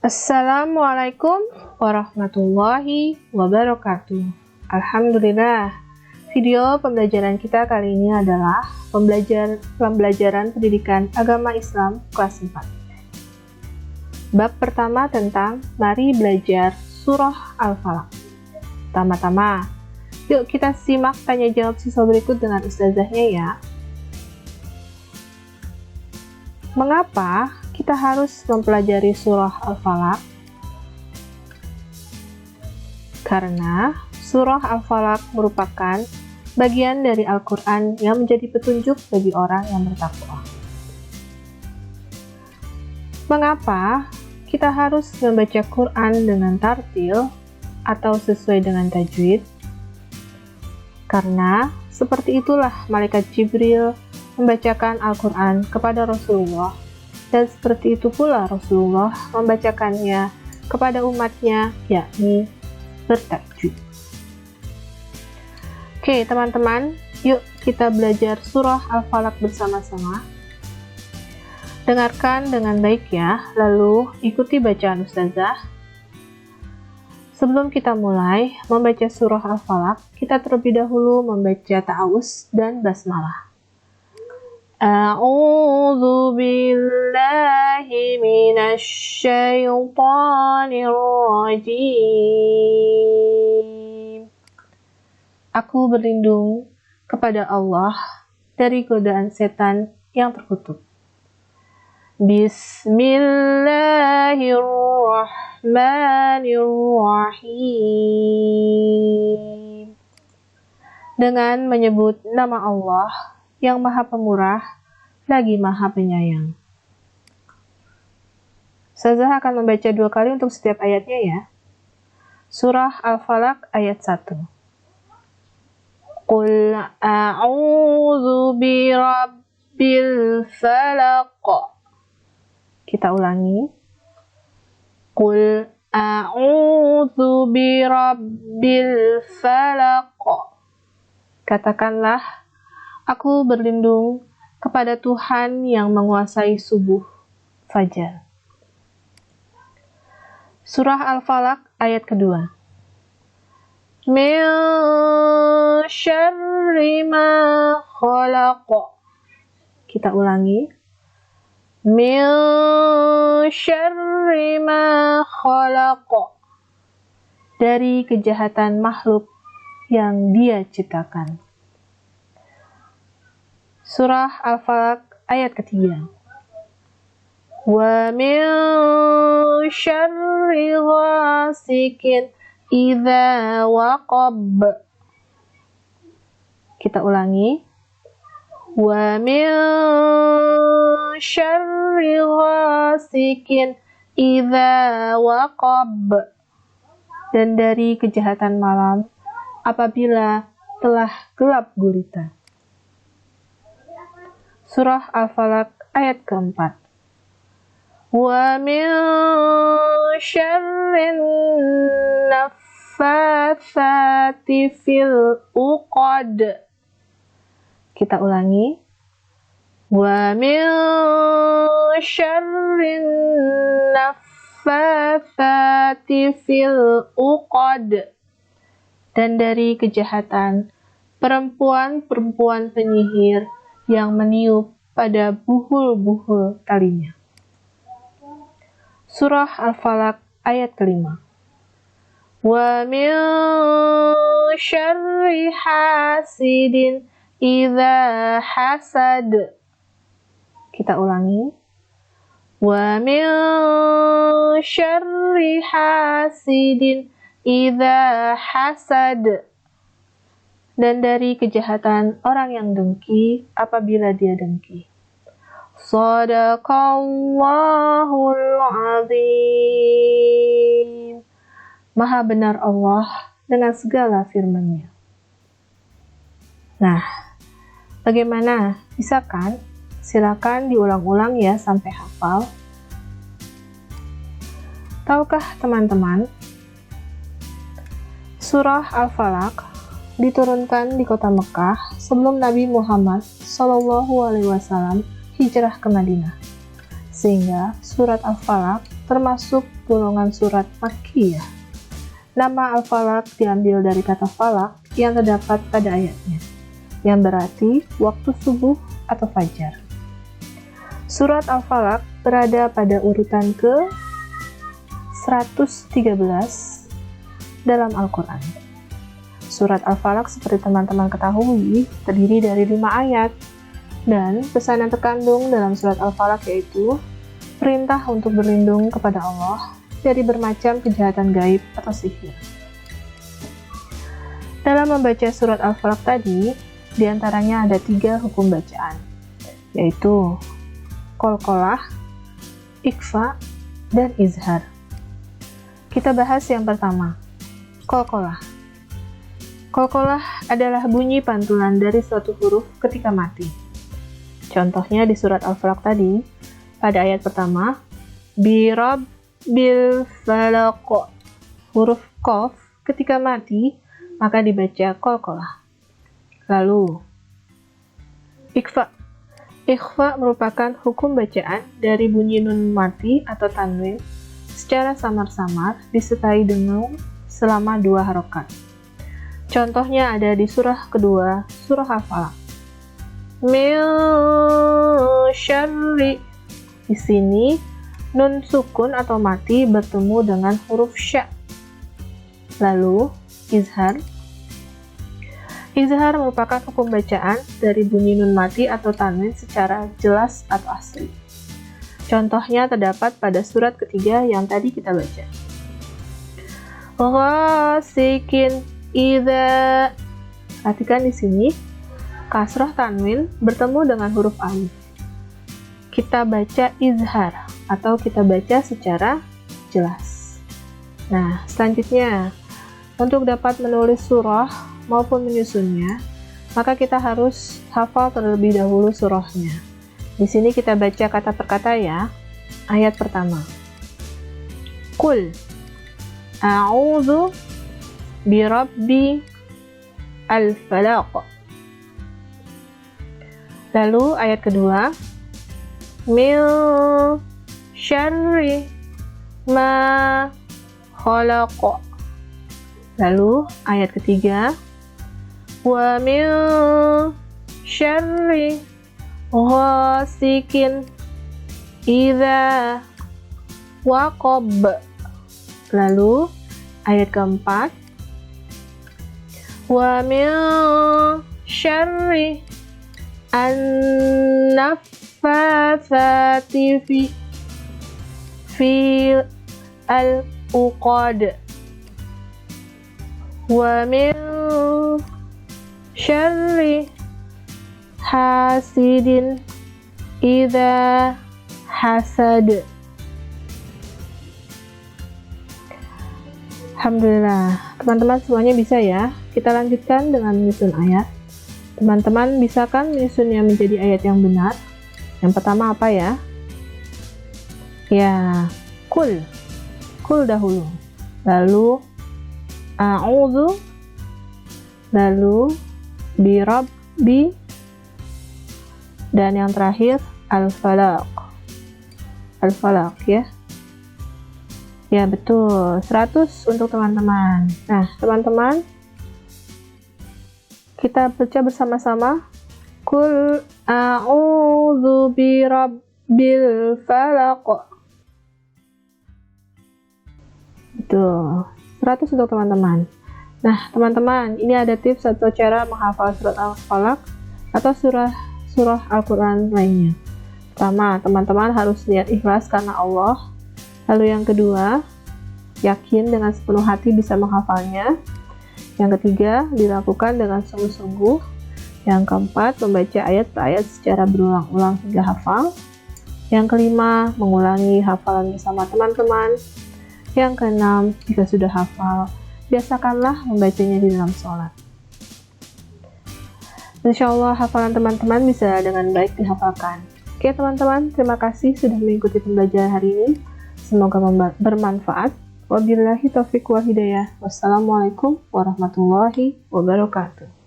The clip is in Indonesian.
Assalamualaikum warahmatullahi wabarakatuh. Alhamdulillah. Video pembelajaran kita kali ini adalah pembelajaran pendidikan agama Islam kelas 4. Bab pertama tentang mari belajar surah Al-Falaq. Pertama-tama, yuk kita simak tanya jawab siswa berikut dengan ustazahnya ya. Mengapa kita harus mempelajari surah Al-Falaq? Karena surah Al-Falaq merupakan bagian dari Al-Quran yang menjadi petunjuk bagi orang yang bertakwa. Mengapa kita harus membaca Quran dengan tartil atau sesuai dengan tajwid? Karena seperti itulah malaikat Jibril membacakan Al-Quran kepada Rasulullah, dan seperti itu pula Rasulullah membacakannya kepada umatnya, yakni bertajwid. Oke teman-teman, yuk kita belajar surah Al-Falaq bersama-sama. Dengarkan dengan baik ya, lalu ikuti bacaan ustazah. Sebelum kita mulai membaca surah Al-Falaq, kita terlebih dahulu membaca ta'awuz dan basmalah. A'udzu billahi minasy syaithanir rajim. Aku berlindung kepada Allah dari godaan setan yang terkutuk. Bismillahirrahmanirrahim. Dengan menyebut nama Allah yang Maha Pemurah lagi Maha Penyayang. Ustazah akan membaca 2 kali untuk setiap ayatnya ya. Surah Al-Falaq ayat 1. Qul a'udzu birabbil falaq. Kita ulangi. Qul a'udzu birabbil falaq. Katakanlah, aku berlindung kepada Tuhan yang menguasai subuh, fajar. Surah Al-Falaq ayat kedua. Min syarri ma khalaq. Kita ulangi. Min syarri ma khalaq. Dari kejahatan makhluk yang Dia ciptakan. Surah Al-Falaq ayat ketiga. Wa min syarri ghasikin idza waqab. Kita ulangi. Wa min syarri ghasikin idza waqab. Dan dari kejahatan malam apabila telah gelap gulita. Surah Al-Falaq ayat keempat. Wa min syarrin naffatsati fil uqad. Kita ulangi. Wa min syarrin naffatsati fil uqad. Dan dari kejahatan perempuan-perempuan penyihir yang meniup pada buhul-buhul talinya. Surah Al-Falaq ayat kelima. Wa min syarri hasidin idza hasad. Kita ulangi. Wa min syarri hasidin idza hasad. Dan dari kejahatan orang yang dengki apabila dia dengki. Shadaqallahul azim. Maha benar Allah dengan segala firman-Nya. Nah, bagaimana? Bisa kan? Silakan diulang-ulang ya sampai hafal. Tahukah teman-teman, surah Al-Falaq diturunkan di kota Mekah sebelum Nabi Muhammad SAW hijrah ke Madinah. Sehingga surat Al-Falaq termasuk golongan surat Makkiyah. Nama Al-Falaq diambil dari kata falak yang terdapat pada ayatnya, yang berarti waktu subuh atau fajar. Surat Al-Falaq berada pada urutan ke 113 dalam Al-Quran. Surat Al-Falaq seperti teman-teman ketahui terdiri dari 5 ayat, dan pesan yang terkandung dalam surat Al-Falaq yaitu perintah untuk berlindung kepada Allah dari bermacam kejahatan gaib atau sihir. Dalam membaca surat Al-Falaq tadi, diantaranya ada 3 hukum bacaan, yaitu qalqalah, ikhfa, dan izhar. Kita bahas yang pertama, qalqalah. Qalqalah adalah bunyi pantulan dari suatu huruf ketika mati. Contohnya di surat Al-Falaq tadi, pada ayat pertama, birabbil falaq, huruf qaf ketika mati maka dibaca qalqalah. Lalu ikhfa. Ikhfa merupakan hukum bacaan dari bunyi nun mati atau tanwin secara samar-samar disertai dengung selama 2 harokat. Contohnya ada di surah kedua, surah Al-Falaq. Min syarri. Di sini nun sukun atau mati bertemu dengan huruf sya. Lalu izhar. Izhar merupakan hukum bacaan dari bunyi nun mati atau tanwin secara jelas atau asli. Contohnya terdapat pada surat ketiga yang tadi kita baca. Ghasikin idza. Perhatikan di sini kasrah tanwin bertemu dengan huruf alif. Kita baca izhar atau kita baca secara jelas. Nah, selanjutnya untuk dapat menulis surah maupun menyusunnya, maka kita harus hafal terlebih dahulu surahnya. Di sini kita baca kata per kata ya. Ayat pertama. Qul a'udzu birabbi al-falaq. Lalu ayat kedua, min syarri ma khalaq. Lalu ayat ketiga, wa min syarri ghasikin idza waqab. Lalu ayat keempat, wa min syarri an-naffatsati fi al-uqad. Wa min syarri hasidin idza hasad. Alhamdulillah, teman-teman semuanya bisa ya. Kita lanjutkan dengan menyusun ayat. Teman-teman bisa kan menyusunnya menjadi ayat yang benar? Yang pertama apa ya? Ya, kul dahulu. Lalu a'udzu. Lalu birabbi. Dan yang terakhir al-falaq. Al-falaq ya. Ya betul, 100 untuk teman-teman. Nah, teman-teman, kita baca bersama-sama. Qul a'udzu birabbil falaq. Betul, 100 untuk teman-teman. Nah, teman-teman, ini ada tips atau cara menghafal surat Al-Falaq atau surah Al-Quran lainnya. Pertama, teman-teman harus niat ikhlas karena Allah. Lalu yang kedua, yakin dengan sepenuh hati bisa menghafalnya. Yang ketiga, dilakukan dengan sungguh-sungguh. Yang keempat, membaca ayat per ayat secara berulang-ulang hingga hafal. Yang kelima, mengulangi hafalan bersama teman-teman. Yang keenam, jika sudah hafal, biasakanlah membacanya di dalam sholat. Insya Allah hafalan teman-teman bisa dengan baik dihafalkan. Oke teman-teman, terima kasih sudah mengikuti pembelajaran hari ini. Semoga bermanfaat. Wabillahi taufiq wal hidayah. Wassalamualaikum warahmatullahi wabarakatuh.